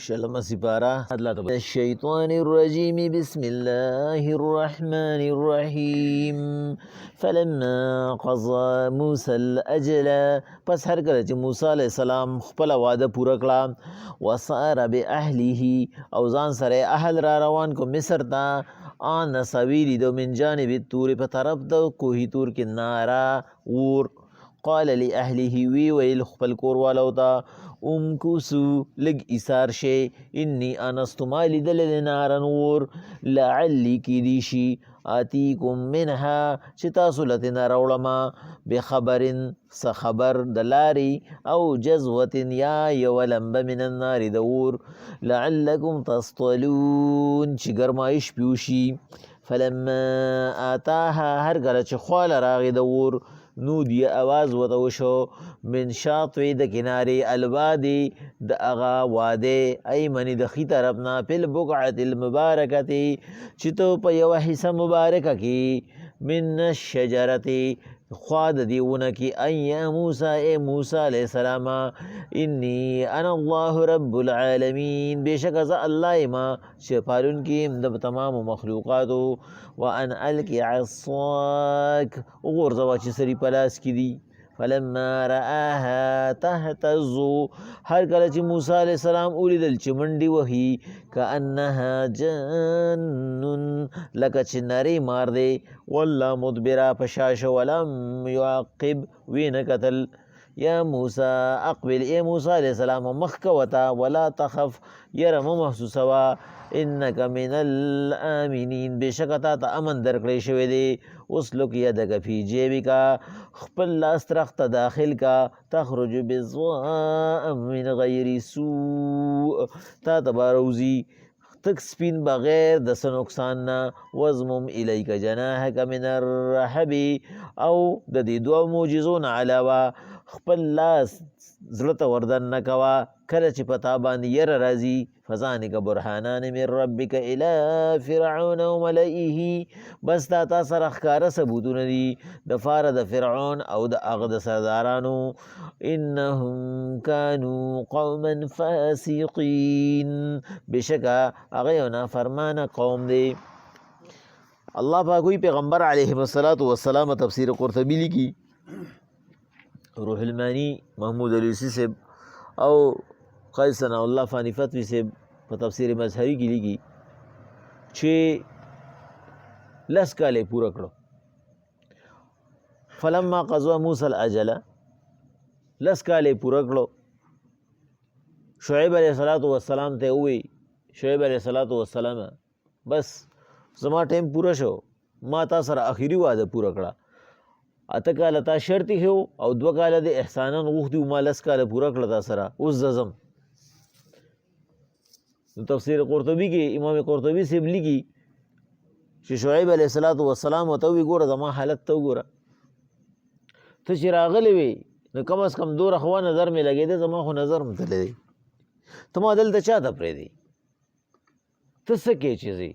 شلم سپارہ الشیطان الرجیم بسم اللہ الرحمن الرحیم فلما قضى موسى الاجل پس هر کله چې موسی علیہ السلام خپل وعده پوره کړه وصار باهله او ځان سره اهل را روان کو مصر ته ان سویلی دو من جانب التور په طرف د کوهی تور کې نارا اور قال لأهله ویل خپل کور والو ته امکسو لگ ایثار شی انی انستو ما لیدل نارن اور لعلی کی دیشی آتیکم منها چې تاسو لتنا روړما بخبرن سخبر دلاری او جزوت یا یو لمب من النار دور لعلکم تصطلون چې ګرمایش پیوشي فلما آتاها هر کله چې خواله راغی د اور نودی آواز وتوشو من شاطوی د کناری الوادی د اغا واده ایمنی د خی طرفنا پل بقعت المبارکتی چتو پا یو حصہ مبارکه کی من الشجرتی خواد دیونه کی یا موسی اے موسی علیہ السلام انی انا اللہ رب العالمین بیشک از اللہ ما شپالن کی د تمام مخلوقاتو وان الکی عصاک غرزوا چې سری پلاس کی دی فلما رآها تهتز هر کله چې موسی علیہ السلام اولیدل چې منډي وهي کأنها جن لکه چې نری مار دی والله مدبرا پشاش ولم يعقب وین قتل یا موسی اقبل اے موسی علیہ السلام مخک وتا ولا تخف يرم محسوسوا انک من الامنین بشکتا تا امن درکړی شوی دی اسلک یدک فی جیبک خپل لاس ترخت داخل کا تخرج بضاء من غیر سوء تا تباروزی تک سپین بغیر د څه نقصان نه وزمم الیک جناحک من الرحب او د دې دوه معجزو نه علاوه خپل لاس زړه ته وردن نه کوه کله چې په تا باندې یره راځي فذانک برهانان من ربک الی فرعون وملئه بس دا تا سره ښکاره ثبوتونه دي د پاره د فرعون او د هغه د سردارانو انهم کانوا قوما فاسقین بشکه هغه یو نافرمانه قوم دی الله پاک وی پیغمبر علیه السلام تفسیر قرطبی لیکي روح المانی محمود علیسی صاحب او قائد ثناء اللہ فانی فتوی صاحب په تفسیر مظهری کې لیکي چې لس کاله پوره کړو فلما قضى موسی الاجل لس کاله پوره کړو شعیب علیہ السلام ته وی شعیب علیہ السلام بس زما ټیم پوره شو ما تا سره اخیری وعده پوره کړه اته کاله تا شرط هو او دو کاله د احسانن غوښتي ما لس کاله پوره کړه تا سره اوس زم تفسیر قرطبی کې امام قرطبی سے لیکي چې شعیب علیہ السلام ته وی ګوره زما حالت ته وګوره ته چې راغلی وي نو کم از کم دوره خو نظر مې لګېده زما خو نظر م تللی دی ته ما دلته چا ته پرېږدې ته څه کې چې ځې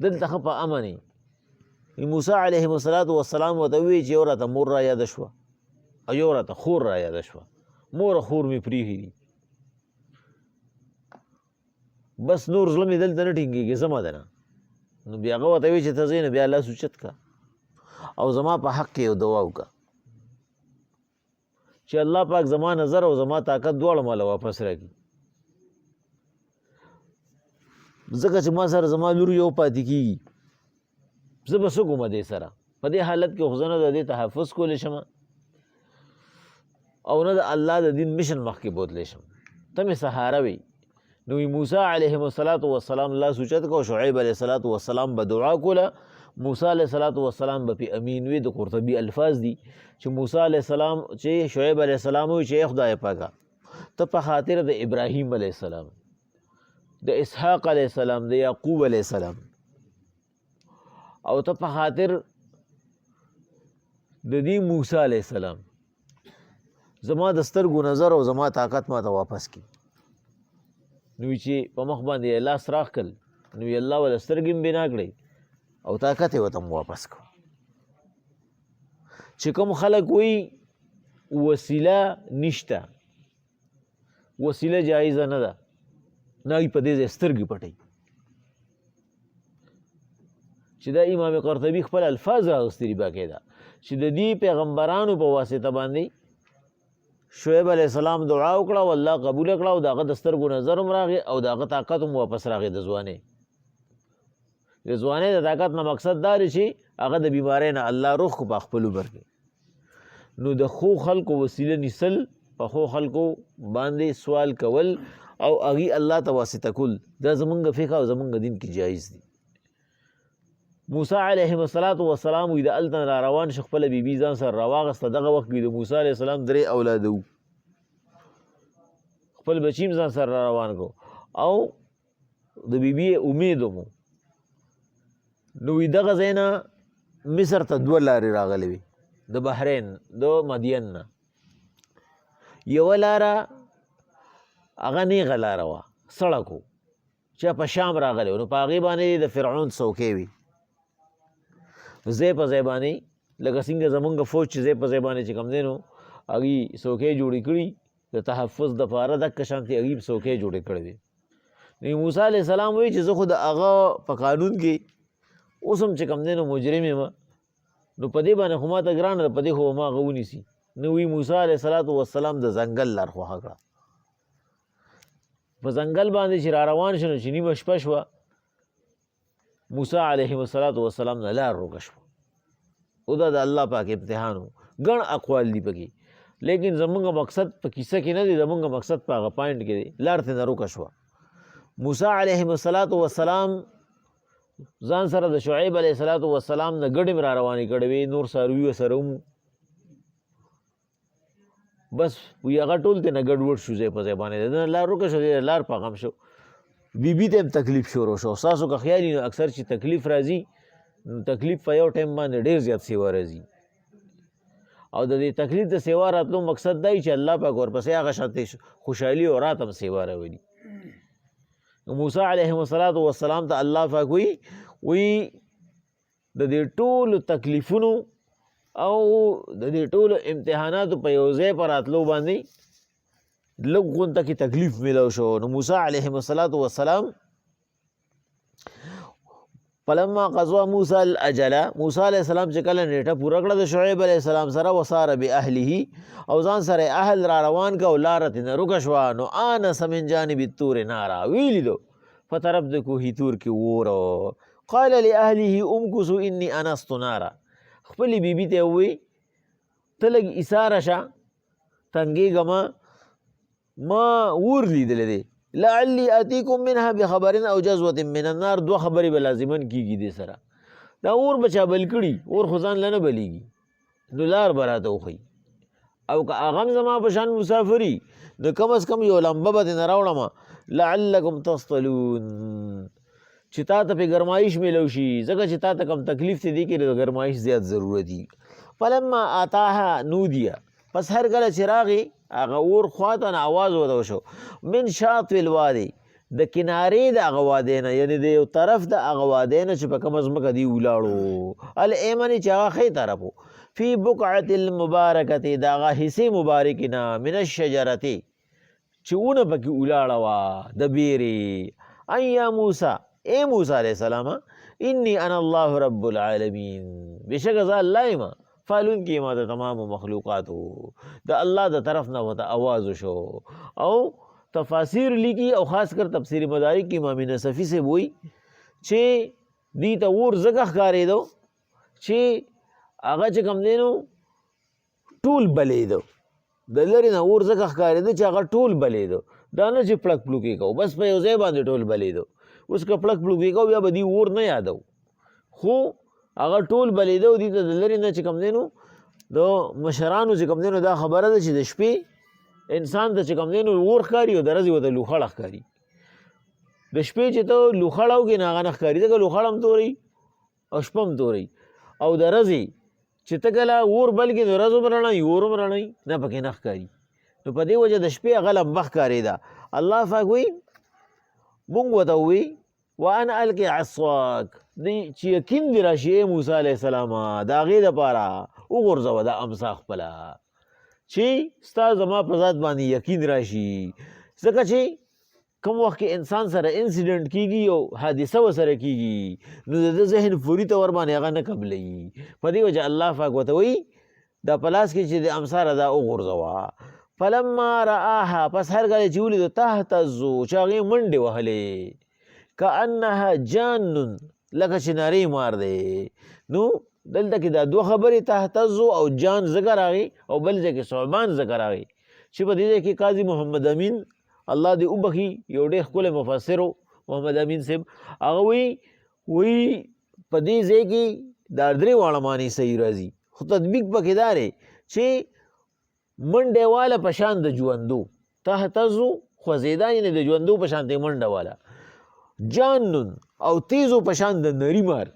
دلته ښه په امن موسی علیه السلام ورته وویل چې یو راته مور را یاده شوه او یو راته خور را یاده شوه مور خور مې پرېښي دي بس نور زړه مې دلته نه ټینګېږي زما ده نه نو بیا هغه ورته وویل چې ته ځې نو بیا لاس اوچت که او زما په حق کې یو دعا وکړه چې الله پاک زما نظر او زما طاقت دواړه ماله واپس راکړي ځکه چې ما سره زما لور یو پاتې کېږي زه به څه کوم دې سره په دې حالت کې خو زه نه د دې تحفظ کولی شم او نه د الله د دین مشن مخکې بوتلی شم ته مې سهاره وي نو موسی علیه السلام لاس اوچت کو شعیب علیه السلام به دعا کوله موسی علیه السلام به پې امین وي د قرطبي الفاظ دي چې موسی علیه السلام چې شعیب علیه السلام وي چې خدای پاکه ته په خاطر د ابراهیم علیه السلام د اسحاق علیه السلام د یعقوب علیه السلام او ته په خاطر د دې موسی علیہ السلام زما د سترګو نظر او زما طاقت ما ته واپس کړي نو چې په مخ باندې لاس راښکل نو الله ولا سترګې هم بنا کړئ او طاقت یې ورته واپس کړو چې کوم خلک وایي وسیله نشته وسیله جایزه نه ده نه هغوی په دې ځای سترګې پټوي چې دا امام قرطبي خپل الفاظ راغوستي دي باقاعده چې د دې پیغمبرانو په واسطه باندې شعیب علیه السلام دعا وکړه او الله قبوله کړه او د هغه د سترګو نظر هم راغی او د هغه طاقت هم واپس راغی د ځوانۍ د طاقت نه مقصد دا دی چې هغه د بیمارۍ نه الله روح کو په خپل عمر کې نو د خو خلکو وسیله نیسل په خو خلکو باندې سوال کول او هغې الله ته واسطه کول دا زمونږ فقه او زمونږ دین کې جایز دي موسی علیه السلام وی د هلته را روان شو خپله بیبي ځان سره راواغسته دغه وخت کې د موسی علیه السلام 3 اولاده وو خپل بچي ځان سره را روان کو او د بیبي امید مو نو وی دغه ځای نه مصر ته 2 لارې راغلې وي د بحرین د مدین نه یوه لاره هغه نیغه لاره وه سړک و چې په شام راغلی و نو په هغې باندې د فرعون څوکۍ وي ځای په ځای باندې لکه څنګه زمونږ فوج چې ځای په ځای باندې چې کوم دی نو هغوی څوکۍ جوړې کړي د تحفظ دپاره دقه شانتې هغوی څوکۍ جوړې کړې وي نو موسی علیه السلام وایي چې زه خو د هغه په قانون کې اوس هم چې کوم دی نو مجرم یم نو په دې باندې خو ماته ګرانه ده په دې خو به ما هغه ونیسي نو وی موسی علیه السلام د ځنګل لار خوښه کړه په ځنګل باندې چې را روان شو نو چې نیمه شپه شوه موسی علیه السلام نه لار روکه شوه او دا د الله پاک امتحان و ګڼ اقوال دي پکې لیکن زمونږ مقصد په کیسه کې نه دی زمونږ مقصد په هغه پاینټ کې دی لار ترې نه روکه شوه موسی علیه السلام ځان سره د شعیب علیه السلام نه ګډې را روانې کړې وې نور څاروي ورسره ومو بس وی هغه ټول ترې نه ګډوډ شو ځای په ځای باندې د نه لار روکه شو لار په غم شو بیبي ته هم تکلیف شروع شو ستاسو که خیال نو اکثر چې تکلیف راځي نو تکلیف په یو ټایم باندې ډېر زیات سیوا راځي او د دې تکلیف د سیوا راتلو مقصد دا چې الله پاک ورپسې هغه شانتې خوشحالي او رات هم سیوا راولي موسی علیه السلام ته الله پاک وی د دې ټولو تکلیفونو او د دې ټولو امتحاناتو په یو ځای په راتلو باندې لږ غونته کې تکلیف میلاو شو نو موسی علیه السلام فلما قضا موسی الاجل موسی علیه السلام چې کله نیټه پوره کړه د شعیب علیه السلام سره وصار باهله او ځان سره اهل را روان که او لاره ترې نه روکه شوه نو آنس من جانب الطور نارا وی لیدو په طرف د کوهي تور کې اور قال لاهله امکثوا انی انست نارا خپلې بیبي ته ووایي ته لږ ایساره شه تنګېږه ما اور لیدلی دی لعلی اتیکم منها بخبر او جزوة من النار 2 خبرې به لازمن کېږي دې سره دا اور به چا بل کړي اور خو ځان له نه بلیږي نو لار به راته وښیي او که هغه هم زما په شان مسافري نو کم از کم یو لمبه به ترې نه راوړم لعلکم تصطلون چې تا ته پې ګرمایش میلو شي ځکه چې تا ته کم تکلیف دی دې کې د ګرمایش زیات ضرورت دي فلما آتاها نودیه پس هر کله چې راغی هغه اور خواته نه آواز ورته وشو من شاطئ الوادي د کنارې د هغه وادۍ نه یعنې د یو طرف د هغه وادۍ نه چې په کومه ځمکه دی ولاړو الایمنې چې هغه ښی طرف و فی بقعة المبارکتې د هغه حصې مبارکې نه من الشجرتې چې ونه پکې ولاړه وه د بیرې ان یا موسی ای موسی علیه السلام انی انا الله رب العالمین بېشکه زه الله یم فالون کې ما د تمام مخلوقاتو د الله د طرف نه ورته آواز وشو او تفاسیر لیکي او خاص کر تفسیر مدارک کې امام نصفي صاحب وایي چې دې ته اور ځکه ښکارېدو چې هغه چې کوم دی نو ټول بلېدو د لرې نه اور ځکه ښکارېده چې هغه ټول بلېدو دا نه چې پړک پړوکې کوو بس په یو ځای باندې ټول بلېدو اوس که پړک پړوکې کوو بیا به دې اور نه یادو خو هغه ټول بلېده او دې ته د لرې نه چې کوم دی نو د مشرانو چې کوم دی نو دا خبره ده چې د شپې انسان ته چې کوم دی نو اور ښکاري او د ورځې ورته لوخړه ښکاري د شپې چې ته لوخړه وکړې نو هغه نه ښکاري ځکه لوخړه هم تورئ او شپه هم تورئ او د ورځې چې ته کله اور بل کړې نو ورځ هم رڼئ اور هم رڼئ نه پکې نه ښکاري نو په دې وجه د شپې هغه لمبه ښکارېده الله پاک وایي مونږ ورته ووایي وان القي عصاک چې یقین دې راشي ای موسی علیه السلام د هغې دپاره وغورځوه دا امسا خپله چې ستا زما په ذات باندې یقین راشي ځکه چې کوم وخت کې انسان سره انسیډنټ کیږي او حادثه ورسره کیږي نو د ده ذهن فوري طور باندې هغه نه قبلوي. په دې وجه الله پاک ورته وایي دا په لاس کې چې د امساره دا وغورځوه. فلما رآها پس هر کله چې ولیدو تهتزو چې هغې منډې وهلې کأنها جان لکه چې نارې مار دی. نو دلته کې دا دوه خبرې تهتزو او جان ذکر راغی او بل ځای کې ثعبان ذکر راغی چې په دې ځای کې قاضي محمد امین الله دې وبخي یو ډېر ښکلی مفسر و محمد امین صاحب هغه وایي په دې ځای کې دا درې واړه معنی صحیح راځي خو تطبیق پکې دا دی چې منډه والا په شان د ژوندو تهتزو خوځېدا یعنې د ژوندو په شان دی منډه والا جانن او تیزو په شان د نري مار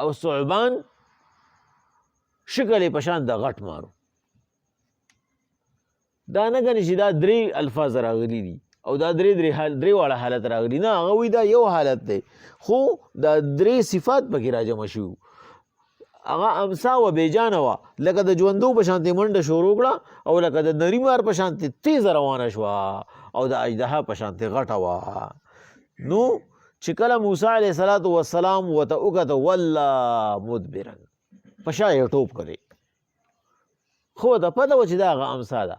او ثعبان شکل یې په شان د غټ مارو. دا نه ګڼي چې دا درې الفاظ راغلي دي او دا درې واړه حالت راغلي نه هغه وایي دا یو حالت دی خو دا درې صفات پکې راجمع شوي هغه امسا و بیجانه وه لکه د ژوندو په شانتې منډه شروع کړه او لکه د نري مار په شانتې تیزه روانه شوه او د اژدها په شانتې غټه وه. نو چې کله موسی علیه السلام ورته وکته والله مدبرا په شا یې ټوپ کړی خو ورته پته وه چې دا هغه امسا ده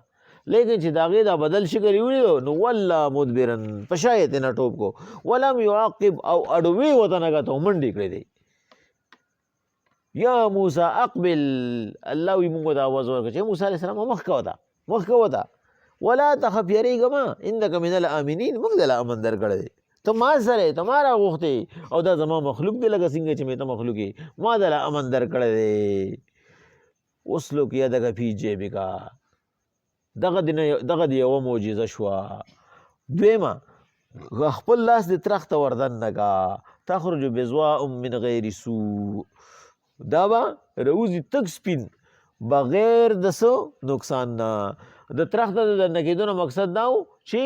لیکن چې د هغې دا بدل شکل یې ولیدو نو والله مدبرا په شا یې تېنه ټوپ کو ولم یعقب او اډوې ورته نه کته او منډې کړې دی. یا موسی اقبل الله وی موږ ته آواز ورکړه چې موسی علیه السلام مخکې وته ولا تخف یریږه مه انک من الامنین موږ دله امن درکړی دی ته ما سره ته ما راغوښتې او دا زما مخلوق دی لکه څنګه چې مې ته مخلوق یې ما دله امن درکړی دی. اسلک یدک فی جیبک دغه د یوه معجزه شوه. دویمه خپل لاس د ترخته وردننه کا تخرج بضواء من غیر سوء دا به روزي تک سپین بغیر د څه نقصان نه. د ترخته د دننه کېدو نه مقصد دا و چې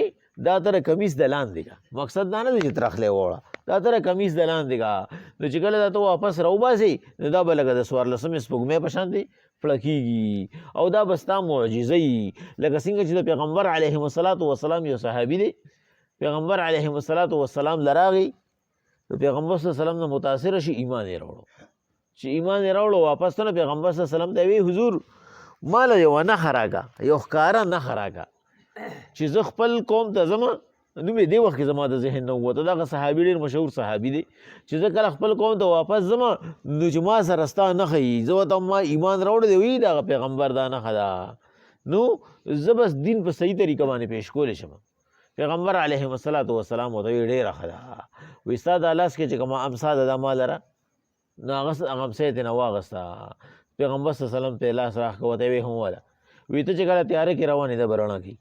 دا تره کمیس د لاندې کا مقصد دا نه دی چې ترخلی ووړه دا تره کمیس د لاندې کا نو چې کله دا ته واپس راوباسې نو دا به لکه د څوارلسمې سپوږمۍ په شانتې پړکېږي او دا به ستا معجزه وي لکه څنګه چې د پیغمبر علیهم السلام یو صحابي دی پیغمبر علیهم السلام لراغی د پیغمبر صلی الله علیه وسلم نه متاثره شي ایمان یې راوړو چې ایمان یې راوړو واپس ته نه پیغمبر صلی الله علیه وسلم ته وی حضور ما له یوه نښه راکړه یو ښکاره نښه راکړه چې زه خپل قوم ته ځمه نوم یې دې وخت کې زما د ذهن نه ووته دغه صحابي ډېر مشهور صحابي دی چې زه کله خپل قوم ته واپس ځمه نو چې ما سره ستا نښه وي زه ورته ما ایمان راوړی دی وایي دغه پیغمبر دا نښه ده نو زه بس دین په صحیح طریقه باندې پیش کولی شم. پیغمبر علیهم السلام ورته وایي ډېره ښه ده وایي ستا دا لاس کې چې کومه امسا ده دا ما لره نو هغه امسا یې ترېنه واغسته پیغمبر صلی الله علیه وسلم ته یې لاس راښکه ورته ویې هم وله وایي ته چې کله تیاره کې روانې ده به رڼا کوي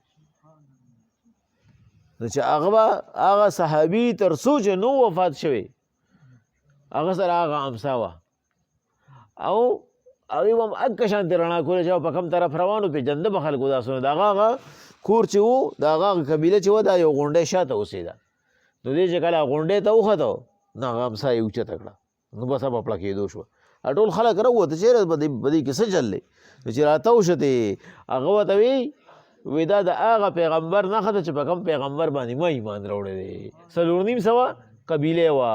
نو چې هغه صحابي تر څو چې نو وفات شوی هغه سره هغه امسا وه او هغې به هم اکه شانتې رڼا کولی چې په کوم طرف روان و پېژنده به خلکو دا سونه د هغه کور چې و د هغه قبیله چې وه دا یو غونډۍ شاته اوسېده نو دې چې کله غونډۍ ته وخته نو هغه امسا یې اوچته کړه نو بس په پړکېدو شوه ټول خلک راووته چېرې به دې کې څه چل دی نو چې راته وشتې هغه ورته وی دا د هغه پیغمبر نښه ده چې په کوم پیغمبر باندې ما ایمان راوړی دی 4.5 قبیلې وه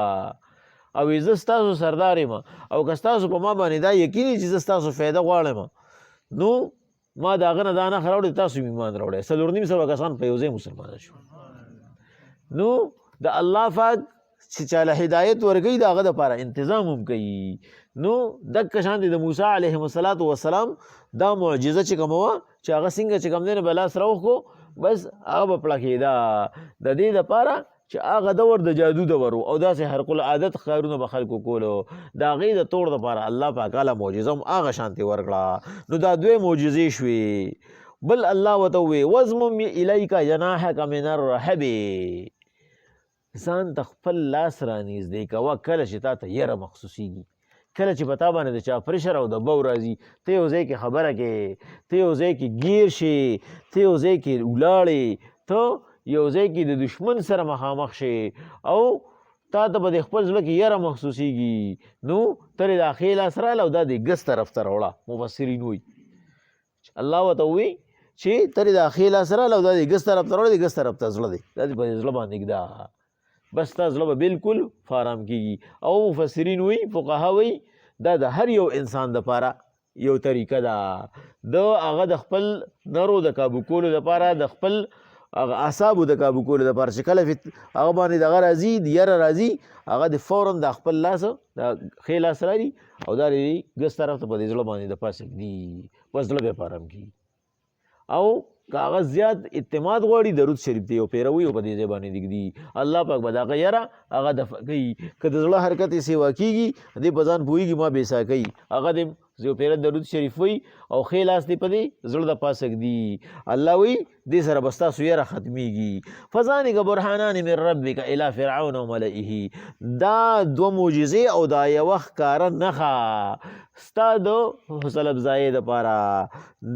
او زه ستاسو سردار یم او که ستاسو په ما باندې دا یقیني چې زه ستاسو فایده غواړم نو ما د هغه نه دا نښه راوړې تاسو ایمان راوړی 4.5 کسان په یو ځای مسلمانان شو. نو د الله پاک چې چاله هدایت ورکوي د هغه دپاره انتظام هم کوي. نو دکه شانتې د موسی علیهم السلام دا معجزه چې کومه وه چې هغه څنګه چې کوم دی نه به لاس راوښکو بس هغه به پړکېده د دې دپاره چې هغه دور د جادو دور و او داسې خرق العادت ښکارونه به خلکو کولو د هغې د توړ دپاره الله پاک هله معجزه هم هغه شانتې ورکړه. نو دا دوې معجزې شوې. بل الله ورته وویې وضمم الیک جناحک من الرهب ځان ته خپل لاس رانږدې کوه کله چې تا ته یره محسوسېږي کله چې په تا باندې د چا پرشر او د بو راځي ته یو ځای کې خبره کې ته یو ځای کې ګیر شې ته یو ځای کې ولاړې ته یو ځای کې د دشمن سره مخامخ شې او تا ته به د خپل زړه کې یره محسوسېږي نو ته د ښې لاس راله او دا د ګس طرف ته راوړه. مفسرین وایي الله ورته ووایي چې ترې دا ښی لاس راله او دا د ګس طرف ته راوړی د ګس طرف ته زړه دی دا دې په دې زړه باندې ږدا بس ستا زړه به بالکل فارام کېږي او مفسرین وایي فقها وایي دا د هر یو انسان دپاره یو طریقه ده د هغه د خپل نرو د کابو کولو دپاره د خپل هغه اعصابو د کابو کولو دپاره چې کله هغه باندې دغه راځي د یره راځي هغه د فورا د خپل لاس د ښی لاس راځي او دا د ګس طرف ته په دې زړه باندې د پاسه ږدي بس زړه به فارم کېږي او که هغه زیات اعتماد غواړي درود شریف دی او پیروي او په دې ځای باندې ږدي الله پاک به د هغه یره هغه دفع کوي که د زړه حرکت یې سیوا کېږي دې په ځان پوهېږي ما بېسا کوي هغه دې یو پیره درود شریف وي او ښی لاس دې په دې زړه د پاسه ږدي الله وایي دې سره به ستاسو یره ختمېږي فذلک برهانان من ربک الی فرعون وملئه دا دوه معجزې او دا یوه ښکاره نښه ستا د حوصله افزایۍ دپاره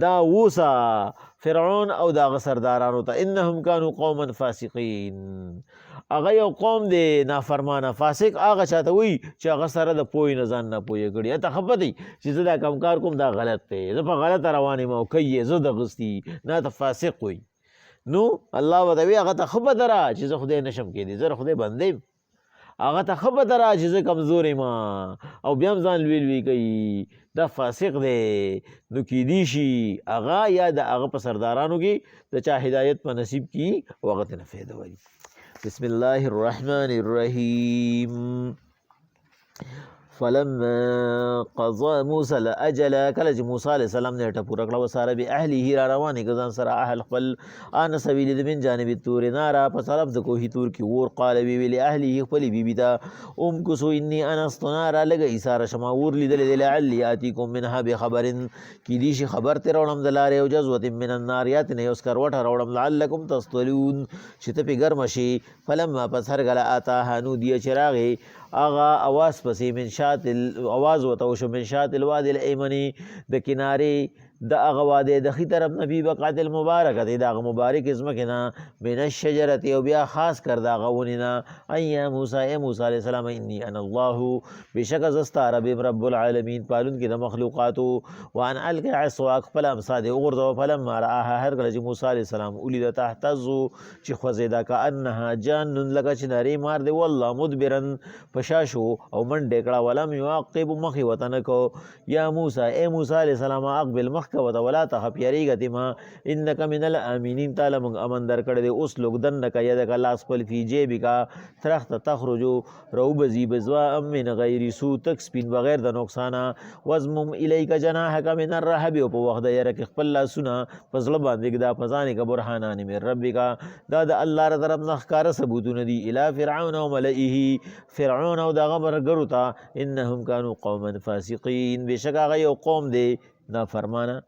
دا ووسه فرعون او د هغه سردارانو ته انهم کانوا قوما فاسقین هغه یو قوم دی نافرمانه فاسق هغه چاته وایي چې هغه سره د پوهې نه ځان ناپوهه کړي ته خفه دی چې زه دا کم کار کوم دا غلط دی زه په غلطه روان یم او کوي یې زه دغستی نه ته فاسق وایي نو الله ورته وایي هغه ته ښه پته را چې زه خدای نشم کېدی زه خدای بنده یم هغه ته ښه پته را چې زه کمزور یم او بیا هم ځان لوی لوی کوي دا فاسق دی نو کیدی شي هغه یا د هغه په سردارانو کې د چا هدایت په نصیب کي او هغه ته نه فایده وایي بسم الله الرحمن الرحیم فلما قضى موسى الاجل کله چې موسی علیه السلام نیټه پوره کړه وساره باهله را روانې که ځان سره اهل خپل آنس ویلي د من جانب الطور ناره په طرف د کوهي تور کې اور قال ویلي اهله خپلې بیبي ته امکسو انی انست ناره لږه ایساره شمه اور لیدلې دی لعلي آتیکم منها بخبر کیدی شي خبر ترې راوړم د لارې او جزوة من النار یا ترې یو سکروټه راوړم لعلکم تصطلون چې ته پې ګرمه شي فلما پس هرکله آتاها نودیه چې راغې هغه اواز پسې من شات اواز ورته وشو من شات الوادي الایمني د کنارې د هغه وادی د ښي طرف نه فی بقعة المبارکة د هغه مبارک ځمکې نه من الشجرة او بیا خاص کر د هغه ونې نه ای یا موسی ای موسی علیه السلام انی انا الله بېشکه زه ستا رب یم رب العالمین پالونکي د مخلوقاتو وان الق عصاک خپله امسا دې وغورځوه فلما رآها هر کله چې موسی علیه السلام ولیده تهتزو چې خوځېده کانها جان لکه چې نرۍ مار دی والله مدبرا په شا شو او منډې کړه ولم یعقب مخې ورته نه کو یا موسی ای موسی علیه السلام اقبل مخ کوته ولا تخف یریږه ته ما انک من الامینین تعالی موږ امن درکړی دی اوس لږدنک یدک لاس خپل فی جیبکا ترخته تخرجو روبزي بزوا من غیر سو تک سپین بغیر د نقصانه وزمم الیک جناحک من الرهب او په وخت د یره کې خپل لاسونه په زړه باندې ږدا په ځانې که برهانان من ربک دا د الله ر طرف نه ښکاره ثبوتونه دي الی فرعون او ملئه فرعون او دغه ملګرو ته انهم کانوا قوما فاسقین بېشکه هغه یو قوم دی نافرمانه